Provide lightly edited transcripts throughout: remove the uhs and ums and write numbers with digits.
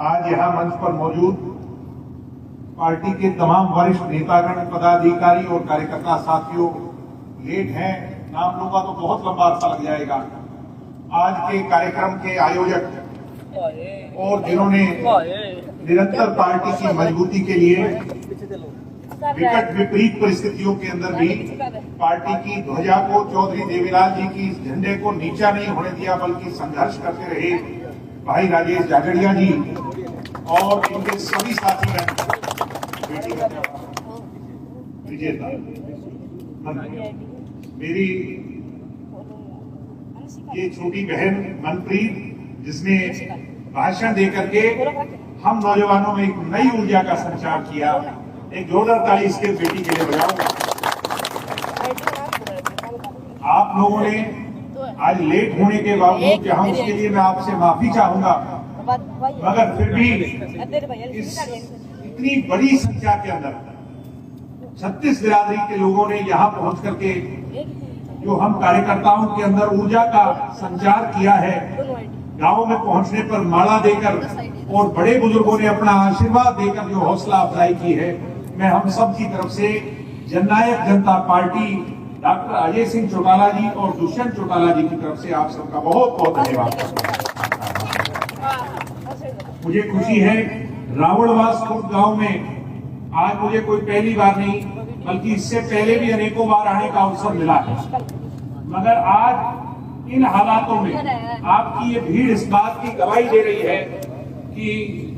आज यहाँ मंच पर मौजूद पार्टी के तमाम वरिष्ठ नेतागण, पदाधिकारी और कार्यकर्ता साथियों लेट हैं, नाम लूंगा तो बहुत लंबा अरसा लग जाएगा। आज के कार्यक्रम के आयोजक और जिन्होंने निरंतर पार्टी की मजबूती के लिए विकट विपरीत परिस्थितियों के अंदर भी पार्टी की ध्वजा को, चौधरी देवीलाल जी की झंडे को नीचा नहीं होने दिया, बल्कि संघर्ष करते रहे भाई राजेश जागड़िया जी और इनके सभी साथीगण, विजेता मेरी ये छोटी बहन मनप्रीत, जिसने भाषण देकर के हम नौजवानों में एक नई ऊर्जा का संचार किया। एक जोरदार ताली इसके बेटी के लिए बजाऊंगा। आप लोगों ने आज लेट होने के बावजूद, जहां उसके लिए मैं आपसे माफी चाहूंगा, मगर फिर भी इस इतनी बड़ी संख्या के अंदर 36 बिरादरी के लोगों ने यहां पहुंच करके जो हम कार्यकर्ताओं के अंदर ऊर्जा का संचार किया है, गांव में पहुंचने पर माला देकर और बड़े बुजुर्गों ने अपना आशीर्वाद देकर जो हौसला अफजाई की है, मैं हम सब की तरफ से जननायक जनता पार्टी डॉक्टर अजय सिंह चौटाला जी और दुष्यंत चौटाला जी की तरफ से आप सबका बहुत बहुत धन्यवाद। मुझे खुशी है, रावणवास खुर्द गांव में आज मुझे कोई पहली बार नहीं, बल्कि इससे पहले भी अनेकों बार आने का अवसर मिला है, मगर आज इन हालातों में आपकी ये भीड़ इस बात की गवाही दे रही है कि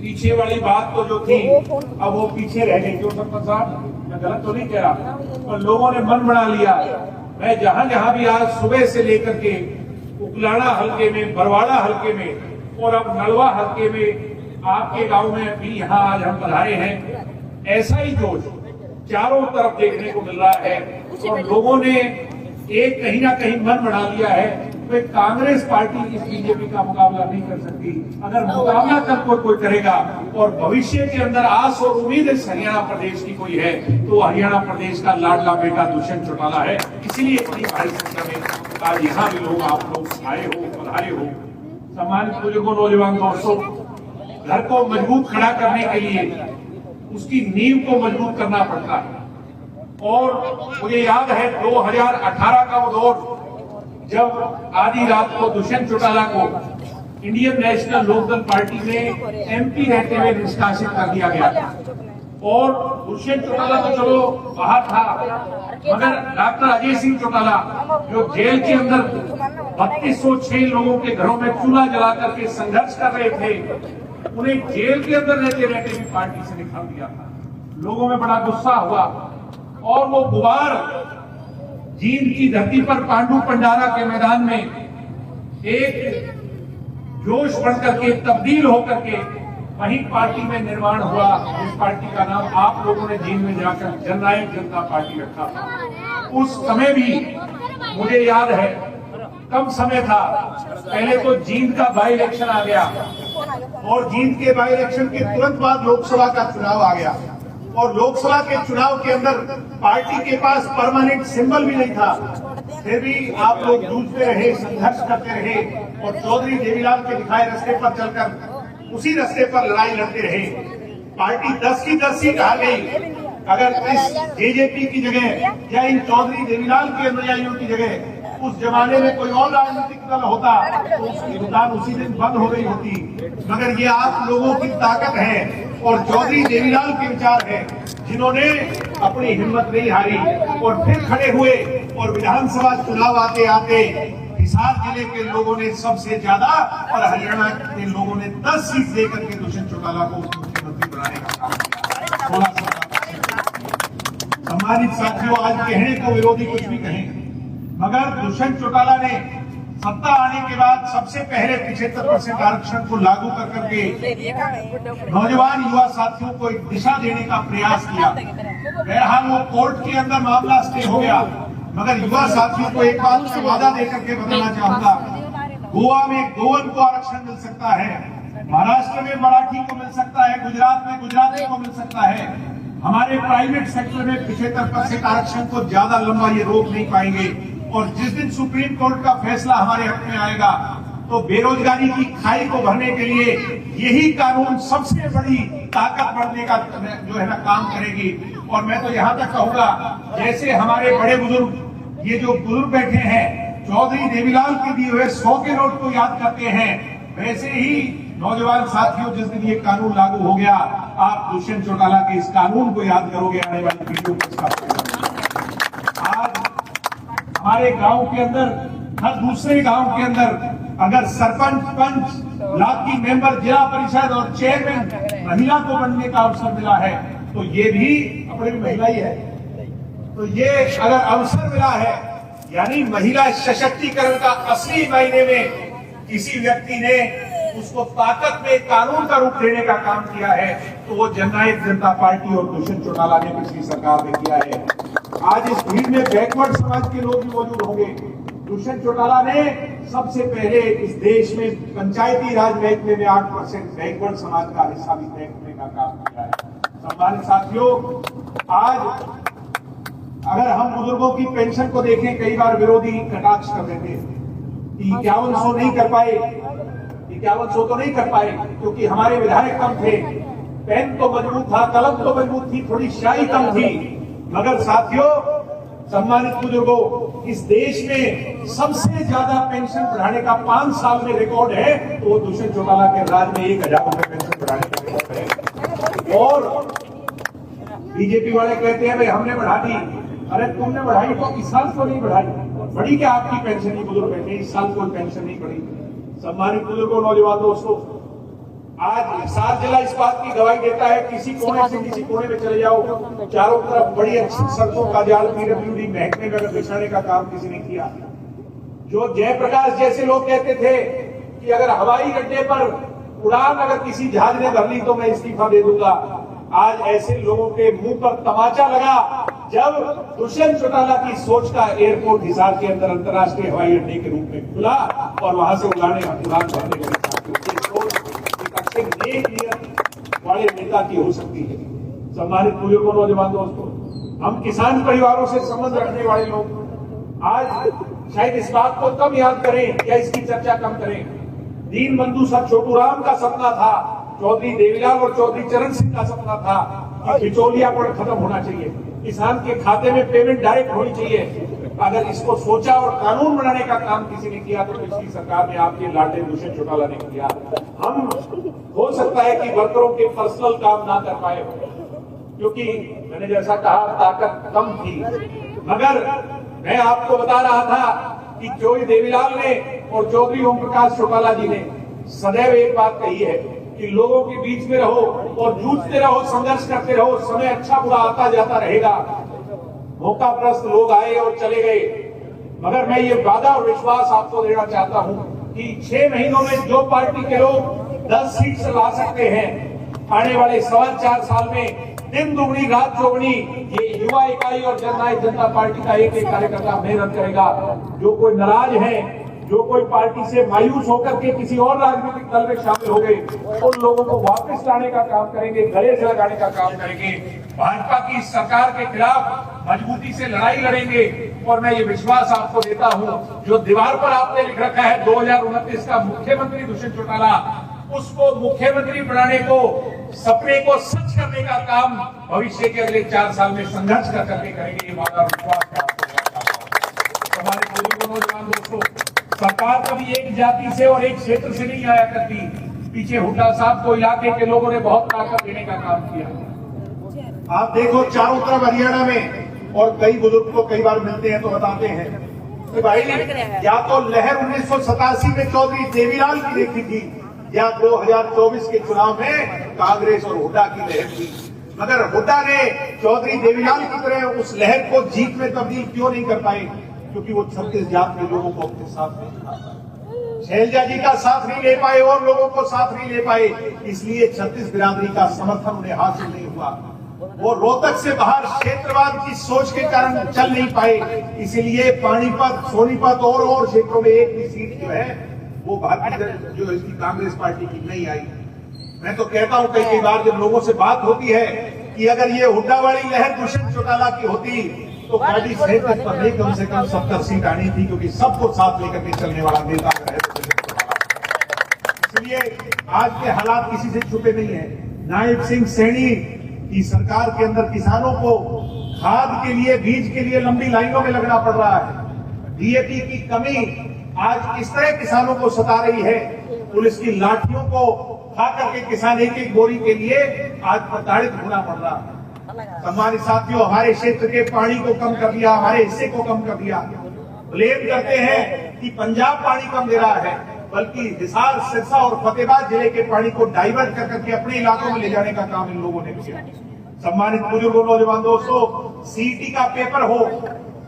पीछे वाली बात तो जो थी अब वो पीछे रह गई। क्यों सरपंच साहब, मैं गलत तो नहीं कह रहा, तो लोगों ने मन बना लिया। मैं जहां जहां भी आज सुबह से लेकर के उकलाना हल्के में, बरवाड़ा हल्के में और अब नलवा हल्के में आपके गांव में भी यहाँ आज हम पधारे हैं, ऐसा ही जोश चारों तरफ देखने को मिल रहा है और लोगों ने एक कहीं ना कहीं मन बना लिया है कि कांग्रेस पार्टी इस बीजेपी का मुकाबला नहीं कर सकती। अगर मुकाबला कर कोई करेगा और भविष्य के अंदर आस और उम्मीद इस हरियाणा प्रदेश की कोई है तो हरियाणा प्रदेश का लाडला बेटा दुष्यंत चौटाला है। इसीलिए इतनी भारी संख्या में आज यहाँ भी लोग, आप लोग आए हो, पधारे हो। सम्मानित बुजुर्गों, नौजवान दोस्तों, घर को मजबूत खड़ा करने के लिए उसकी नींव को मजबूत करना पड़ता है और मुझे याद है 2018 का वो दौर, जब आधी रात को दुष्यंत चौटाला को इंडियन नेशनल लोकदल पार्टी में एमपी रहते हुए निष्कासित कर दिया गया था और दुष्यंत चौटाला तो चलो बाहर था, मगर डॉक्टर अजय सिंह चौटाला जो जेल के अंदर 3206 लोगों के घरों में चूल्हा जला करके संघर्ष कर रहे थे, उन्हें जेल के अंदर रहते रहते भी पार्टी से निकाल दिया था। लोगों में बड़ा गुस्सा हुआ और वो गुबार जींद की धरती पर पांडु पंडारा के मैदान में एक जोश बढ़कर के, तब्दील होकर के वही पार्टी में निर्माण हुआ। इस पार्टी का नाम आप लोगों ने जींद में जाकर जननायक जनता पार्टी रखा था। उस समय भी मुझे याद है, कम समय था, पहले तो जींद का बाई इलेक्शन आ गया और जींद के बाई इलेक्शन के तुरंत बाद लोकसभा का चुनाव आ गया और लोकसभा के चुनाव के अंदर पार्टी के पास परमानेंट सिंबल भी नहीं था, फिर भी आप लोग जूझते रहे, संघर्ष करते रहे और चौधरी देवीलाल के दिखाए रास्ते पर चलकर उसी रास्ते पर लड़ाई लड़ते रहे। पार्टी 10 की 10 सीट आ गई। अगर इस जेजेपी की जगह या इन चौधरी देवीलाल के अनुयायियों की जगह उस जमाने में कोई और राजनीतिक दल होता तो उसकी दुकान उसी दिन बंद हो गई होती, मगर ये आप लोगों की ताकत है और चौधरी देवीलाल के विचार है, जिन्होंने अपनी हिम्मत नहीं हारी और फिर खड़े हुए और विधानसभा चुनाव आते आते हिसार जिले के लोगों ने सबसे ज्यादा और हरियाणा के लोगों ने 10 सीट देकर के दुष्यंत चौटाला को मुख्यमंत्री बनाने का काम किया। 16 सम्मानित साथियों, आज कहने को विरोधी कुछ भी कहें, मगर दुष्यंत चौटाला ने सत्ता आने के बाद सबसे पहले 75% आरक्षण को लागू कर करके नौजवान युवा साथियों को एक दिशा देने का प्रयास किया। बहरहाल वो कोर्ट के अंदर मामला स्टे हो गया, मगर युवा साथियों को एक बात का वादा देकर के बताना चाहूंगा, गोवा में गोवन को आरक्षण मिल सकता है, महाराष्ट्र में मराठी को मिल सकता है, गुजरात में गुजराती को मिल सकता है। हमारे प्राइवेट सेक्टर में 75% आरक्षण को ज्यादा लंबा ये रोक नहीं पाएंगे और जिस दिन सुप्रीम कोर्ट का फैसला हमारे हक में आएगा तो बेरोजगारी की खाई को भरने के लिए यही कानून सबसे बड़ी ताकत बढ़ने का जो है ना काम करेगी। और मैं तो यहां तक कहूंगा, जैसे हमारे बड़े बुजुर्ग, ये जो बुजुर्ग बैठे हैं, चौधरी देवीलाल के दिए हुए 100 के नोट को याद करते हैं, वैसे ही नौजवान साथियों, जिस दिन ये कानून लागू हो गया, आप दुष्यंत चौटाला के इस कानून को याद करोगे आने वाली पीढ़ियों के साथ। आज हमारे गांव के अंदर, हर दूसरे गांव के अंदर अगर सरपंच, पंच, ब्लॉक की मेंबर, जिला परिषद और चेयरमैन महिला को बनने का अवसर मिला है, तो ये भी अपने भी महिला ही है। तो ये अगर अवसर मिला है, यानी महिला सशक्तिकरण का असली मायने में किसी व्यक्ति ने उसको ताकत में कानून का रूप देने का काम किया है, तो वो जननायक जनता पार्टी और दुष्यंत चौटाला ने पिछली सरकार में किया है। आज इस भीड़ में बैकवर्ड समाज के लोग भी मौजूद होंगे। दुष्यंत चौटाला ने सबसे पहले इस देश में पंचायती राज महकमे में 8% बैकवर्ड समाज का हिस्सा भी तय करने का काम किया है। सम्मानित साथियों, आज अगर हम बुजुर्गों की पेंशन को देखें, कई बार विरोधी कटाक्ष कर देते हैं कि 5100 नहीं कर पाए, 5100 तो नहीं कर पाए क्योंकि हमारे विधायक कम थे, पेन तो मजबूत था, कलम तो मजबूत थी, थोड़ी स्याही कम थी। मगर साथियों, सम्मानित बुजुर्गों, इस देश में सबसे ज्यादा पेंशन बढ़ाने का 5 साल में रिकॉर्ड है, तो वो दुष्यंत चौटाला के राज में 1000 रुपए पेंशन बढ़ाने का रिकॉर्ड है। और बीजेपी वाले कहते हैं भाई हमने बढ़ा दी। अरे तुमने बढ़ाई तो इस साल तो नहीं बढ़ाई, बढ़ी क्या आपकी पेंशन? ही बुजुर्ग बैठे, इस साल कोई पेंशन नहीं बढ़ी। सम्मानित बुजुर्गों, नौजवान दोस्तों, आज सात जिला इस बात की गवाही देता है, किसी कोने से किसी कोने में चले जाओ, चारों तरफ बड़ी अच्छी सड़कों का जाल पीडब्ल्यूडी महकमे में अगर बिछाने का काम किसी ने किया। जो जयप्रकाश जैसे लोग कहते थे कि अगर हवाई अड्डे पर उड़ान अगर किसी जहाज ने भर ली तो मैं इस्तीफा दे दूंगा, आज ऐसे लोगों के मुंह पर तमाचा लगा जब दुष्यंत चौटाला की सोच का एयरपोर्ट हिसार के अंदर अंतर्राष्ट्रीय हवाई अड्डे के रूप में खुला और वहां से उड़ान भरने वाले नेता की हो सकती है। सम्मानित बुजुर्गों, नौजवान दोस्तों, हम किसान परिवारों से संबंध रखने वाले लोग आज शायद इस बात को कम याद करें या इसकी चर्चा कम करें। दीन बंधु सर छोटू राम का सपना था, चौधरी देवीलाल और चौधरी चरण सिंह का सपना था कि बिचौलियापन खत्म होना चाहिए, किसान के खाते में पेमेंट डायरेक्ट होनी चाहिए। अगर इसको सोचा और कानून बनाने का काम किसी ने किया तो पिछली सरकार में आपके लाडले दुष्यंत चौटाला ने किया। हम हो सकता है कि वर्करों के पर्सनल काम ना कर पाए क्योंकि मैंने जैसा कहा ताकत कम थी, मगर मैं आपको बता रहा था कि चौधरी देवीलाल ने और चौधरी ओम प्रकाश चौटाला जी ने सदैव एक बात कही है कि लोगों के बीच में रहो और जूझते रहो, संघर्ष करते रहो, समय अच्छा बुरा आता जाता रहेगा। मौकाप्रस्त लोग आए और चले गए, मगर मैं ये वादा और विश्वास आपको देना चाहता हूं कि 6 महीनों में जो पार्टी के लोग 10 सीट से ला सकते हैं, आने वाले 4.25 साल में दिन दुगनी रात चौगुनी ये युवा इकाई और जननायक जनता पार्टी का एक कार्यकर्ता मेहनत करेगा। जो कोई नाराज है, जो कोई पार्टी से मायूस होकर के किसी और राजनीतिक दल में शामिल हो गए, उन लोगों को वापस लाने का काम करेंगे, गले से लगाने का काम करेंगे, भाजपा की सरकार के खिलाफ मजबूती से लड़ाई लड़ेंगे। और मैं ये विश्वास आपको देता हूं, जो दीवार पर आपने लिख रखा है 2029 का मुख्यमंत्री दुष्यंत चौटाला, उसको मुख्यमंत्री बनाने को, सपने को सच करने का काम भविष्य के अगले 4 साल में संघर्ष कर करके करेंगे। ये वादा विश्वास हमारे बुजुर्गों, नौजवान दोस्तों, सरकार कभी एक जाति से और एक क्षेत्र से नहीं आया करती। पीछे हुड्डा साहब को इलाके के लोगों ने बहुत ताकत देने का काम किया। आप देखो चारों तरफ हरियाणा में, और कई बुजुर्ग को कई बार मिलते हैं तो बताते हैं कि भाई या तो लहर 1987 में चौधरी देवीलाल की देखी थी या 2024 के चुनाव में कांग्रेस और हुड्डा की लहर थी, मगर हुड्डा ने चौधरी देवीलाल की तरह उस लहर को जीत में तब्दील क्यों नहीं कर पाए? क्योंकि वो 36 जात के लोगों को अपने साथ नहीं था। शैलजा जी का साथ नहीं ले पाए और लोगों को साथ नहीं ले पाए, इसलिए 36 बिरादरी का समर्थन उन्हें हासिल नहीं हुआ। वो रोहतक से बाहर क्षेत्रवाद की सोच के कारण चल नहीं पाए, इसीलिए पानीपत, सोनीपत और क्षेत्रों में एक भी सीट जो है वो भारतीय जो इसकी कांग्रेस पार्टी की नहीं आई। मैं तो कहता हूं कई बार जब लोगों से बात होती है कि अगर ये हुड्डा वाली लहर दुष्यंत चौटाला की होती तो पार्टी सेहत पर नहीं कम से कम 70 सीट आनी थी, क्योंकि सबको साथ लेकर के चलने वाला नेता है। इसलिए आज के हालात किसी से छुपे नहीं है। नायब सिंह सैनी की सरकार के अंदर किसानों को खाद के लिए, बीज के लिए लंबी लाइनों में लगना पड़ रहा है। डीएपी की कमी आज किस तरह किसानों को सता रही है। पुलिस की लाठियों को खा करके किसान एक एक बोरी के लिए आज प्रताड़ित होना पड़ रहा है। सम्मानित साथियों, हमारे क्षेत्र के पानी को कम कर दिया, हमारे हिस्से को कम कर दिया। ब्लेम करते हैं कि पंजाब पानी कम दे रहा है, बल्कि हिसार, सिरसा और फतेहाबाद जिले के पानी को डाइवर्ट कर करके अपने इलाकों में ले जाने का काम इन लोगों ने किया। सम्मानित बुजुर्गों, नौजवान दोस्तों, सीईटी का पेपर हो,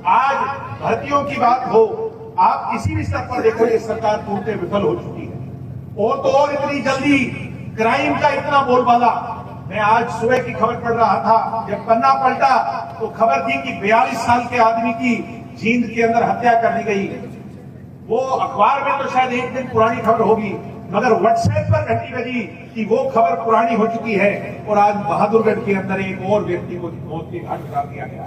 आज भर्तियों की बात हो, आप किसी भी स्तर पर देखो ये सरकार पूर्णतः विफल हो चुकी है। और तो और इतनी जल्दी क्राइम का इतना बोलबाला। मैं आज सुबह की खबर पढ़ रहा था, जब पन्ना पलटा तो खबर थी कि 42 साल के आदमी की जींद के अंदर हत्या कर दी गई। वो अखबार में तो शायद एक दिन पुरानी खबर होगी, मगर व्हाट्सएप पर घंटी बजी कि वो खबर पुरानी हो चुकी है और आज बहादुरगढ़ के अंदर एक और व्यक्ति को मौत के घाट उतार दिया गया।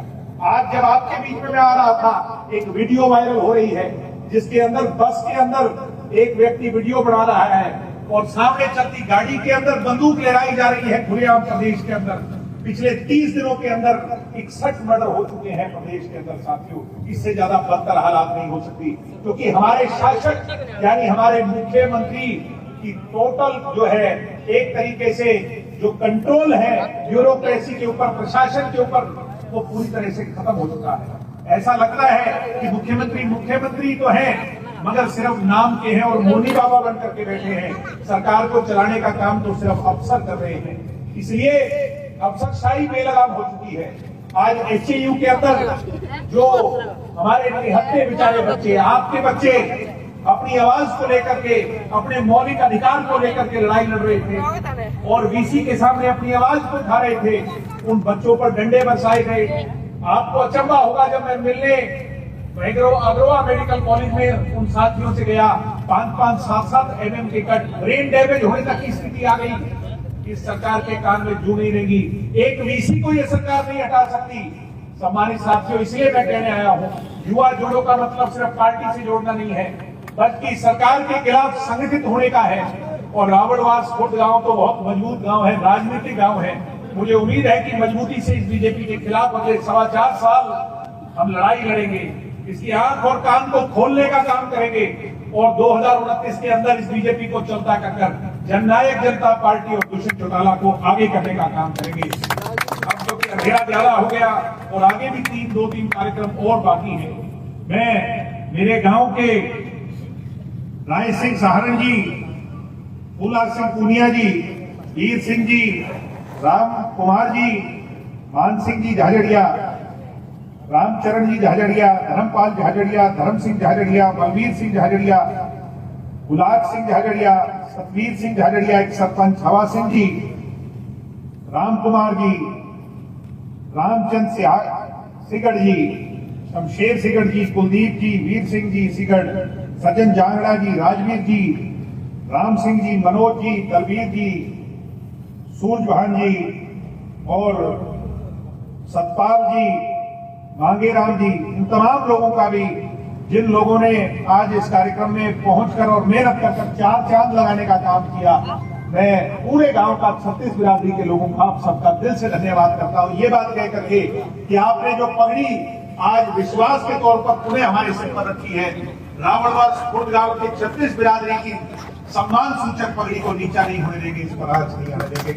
आज जब आपके बीच में मैं आ रहा था, एक वीडियो वायरल हो रही है जिसके अंदर बस के अंदर एक व्यक्ति वीडियो बना रहा है और सामने चलती गाड़ी के अंदर बंदूक लहराई जा रही है खुलेआम प्रदेश के अंदर। पिछले 30 दिनों के अंदर 61 मर्डर हो चुके हैं प्रदेश के अंदर। साथियों, इससे ज्यादा बदतर हालात नहीं हो सकती, क्योंकि हमारे शासक यानी हमारे मुख्यमंत्री की टोटल जो है एक तरीके से जो कंट्रोल है ब्यूरोक्रेसी के ऊपर, प्रशासन के ऊपर, वो पूरी तरह से खत्म हो चुका है। ऐसा लगता है कि मुख्यमंत्री तो है मगर सिर्फ नाम के हैं और मोनी बाबा बन करके बैठे हैं। सरकार को चलाने का काम तो सिर्फ अफसर कर रहे हैं, इसलिए अफसरशाही बेलगाम हो चुकी है। आज एचएयू के अंदर जो हमारे निहत्थे बेचारे बच्चे, आपके बच्चे अपनी आवाज को लेकर के, अपने मौलिक अधिकार को लेकर के लड़ाई लड़ रहे थे और वीसी के सामने अपनी आवाज को उठा रहे थे, उन बच्चों पर डंडे बरसाए गए। आपको अचंभा होगा जब मैं मिलने अग्रवा मेडिकल कॉलेज में उन साथियों से गया, 5-5, 7-7 mm के कट, ब्रेन डैमेज होने तक की स्थिति आ गई। इस सरकार के कान में जू नहीं रहेगी, एक वीसी को यह सरकार नहीं हटा सकती। सम्मानित साथियों, इसलिए मैं कहने आया हूं, युवा जोड़ों का मतलब सिर्फ पार्टी से जोड़ना नहीं है, बल्कि सरकार के खिलाफ संगठित होने का है। और रावणवास खुर्द गांव तो बहुत मजबूत गांव है, राजनीतिक गांव है। मुझे उम्मीद है कि मजबूती से इस बीजेपी के खिलाफ अगले 4.25 साल हम लड़ाई लड़ेंगे, इसकी आंख और कान को खोलने का काम करेंगे और 2029 के अंदर इस बीजेपी को चलता कर जननायक जनता पार्टी और दुष्यंत चौटाला को आगे करने का काम करेंगे। अब जो कि अंधेरा ज्यादा हो गया और आगे भी 2-3 कार्यक्रम और बाकी है। मैं मेरे गांव के राय सिंह सहारण जी, फूला सिंह पूनिया जी, वीर सिंह जी, राम कुमार जी, मान सिंह जी झाझड़िया, रामचरण जी झाझड़िया, धर्मपाल झाझड़िया, धर्म सिंह झाझड़िया, बलवीर सिंह झाझड़िया, गुलाब सिंह झाझड़िया, सतवीर सिंह झाझड़िया, एक सरपंच हवा सिंह जी, राम कुमार जी, रामचंद सिगड़ जी, शमशेर सिगड़ जी, कुलदीप जी, वीर सिंह जी सिगड़, सज्जन जांगड़ा जी, राजवीर जी, राम सिंह जी, मनोज जी, दलवीर जी, सूरजभान जी और सतपाल जी, मांगेराम जी, इन तमाम लोगों का भी, जिन लोगों ने आज इस कार्यक्रम में पहुंचकर और मेहनत कर 4 चांद लगाने का काम किया, मैं पूरे गांव का 36 बिरादरी के लोगों का आप सबका दिल से धन्यवाद करता हूं। ये बात कह करके कि आपने जो पगड़ी आज विश्वास के तौर पर पुनः हमारे सिर पर रखी है, रावणवास खुर्द गांव के 36 बिरादरी की सम्मान सूचक पगड़ी को नीचा नहीं होने देंगे, इस पर आज नहीं आने देंगे।